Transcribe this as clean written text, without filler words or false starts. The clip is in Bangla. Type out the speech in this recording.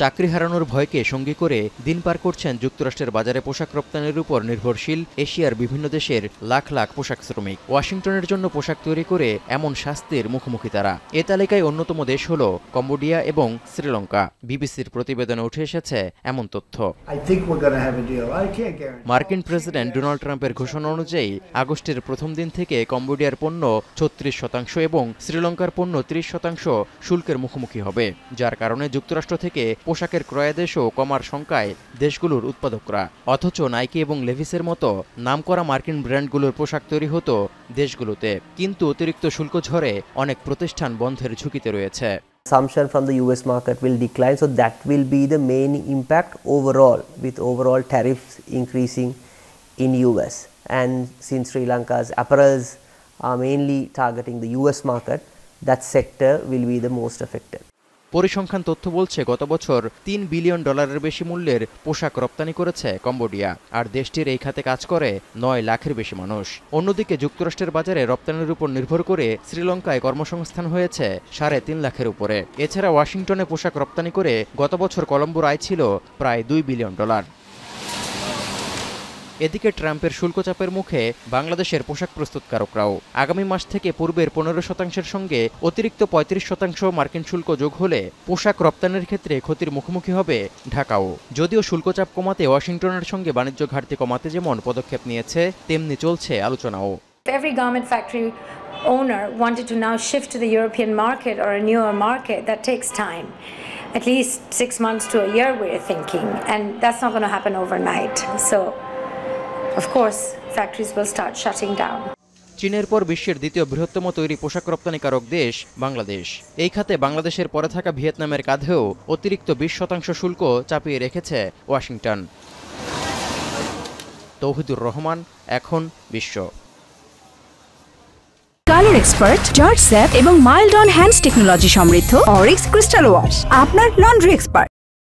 চাকরি হারানোর ভয়কে সঙ্গী করে দিন পার করছেন যুক্তরাষ্ট্রের বাজারে পোশাক রপ্তানির উপর নির্ভরশীল এশিয়ার বিভিন্ন দেশের লাখ লাখ পোশাক শ্রমিক। ওয়াশিংটনের জন্য পোশাক তৈরি করে এমন শাস্তির মুখোমুখি তারা। এ তালিকায় অন্যতম দেশ হল কম্বোডিয়া এবং শ্রীলঙ্কা। বিবিসির প্রতিবেদনে উঠে এসেছে এমন তথ্য। মার্কিন প্রেসিডেন্ট ডোনাল্ড ট্রাম্পের ঘোষণা অনুযায়ী আগস্টের প্রথম দিন থেকে কম্বোডিয়ার পণ্য 36% এবং শ্রীলঙ্কার পণ্য 30% শুল্কের মুখোমুখি হবে, যার কারণে যুক্তরাষ্ট্র থেকে পোশাকের ক্রয়াদেশও কমার শঙ্কায় দেশগুলোর উৎপাদকরা। অথচ নাইকি এবং লেভিসের মতো নামকরা মার্কিন ব্র্যান্ডগুলোর পোশাক তৈরি হতো দেশগুলোতে, কিন্তু অতিরিক্ত শুল্ক ঝড়ে অনেক প্রতিষ্ঠান বন্ধের ঝুঁকিতে রয়েছে। Consumption from the US market will decline, so that will be the main impact overall, with overall tariffs increasing in US. And since Sri Lanka's apparels are mainly targeting the US market, that sector will be the most affected. পরিসংখ্যান তথ্য বলছে গত বছর $3 বিলিয়ন বেশি মূল্যের পোশাক রপ্তানি করেছে কম্বোডিয়া, আর দেশটির এই খাতে কাজ করে 9 লাখের বেশি মানুষ। অন্যদিকে যুক্তরাষ্ট্রের বাজারে রপ্তানির উপর নির্ভর করে শ্রীলঙ্কায় কর্মসংস্থান হয়েছে 3.5 লাখের উপরে। এছাড়া ওয়াশিংটনে পোশাক রপ্তানি করে গত বছর কলম্বোর আয় ছিল প্রায় $2 বিলিয়ন। এদিকে ট্রাম্পের শুল্ক চাপের মুখে বাংলাদেশের পোশাক প্রস্তুতকারকরাও। আগামী মাস থেকে পূর্বের 15% সঙ্গে অতিরিক্ত 35% মার্কিন শুল্ক যোগ হলে পোশাক রপ্তানির ক্ষেত্রে ক্ষতির মুখোমুখি হবে ঢাকাও। যদিও শুল্ক চাপ কমাতে ওয়াশিংটনের সঙ্গে বাণিজ্য ঘাটতি কমাতে যেমন পদক্ষেপ নিয়েছে, তেমনি চলছে আলোচনাও। Every garment factory owner wanted to now shift to the European market or a newer market. That takes time. At least 6 months to a year, we're thinking, and that's not going to happen overnight. So of course, factories will start shutting down. চীনের পর বিশ্বের দ্বিতীয় বৃহত্তম তৈরি পোশাক রপ্তানিকারক দেশ বাংলাদেশ। এই খাতে বাংলাদেশের পরে থাকা ভিয়েতনামের কাঁধেও অতিরিক্ত 20% শুল্ক চাপিয়ে রেখেছে ওয়াশিংটন। তৌহিদুর রহমান, এখন বিশ্ব। কালার এক্সপার্ট, জর্জ স্যাপ এবং মাইল্ড অন হ্যান্ডস টেকনোলজি সমৃদ্ধ অরিক্স ক্রিস্টাল ওয়াশ, আপনার লন্ড্রি এক্সপার্ট।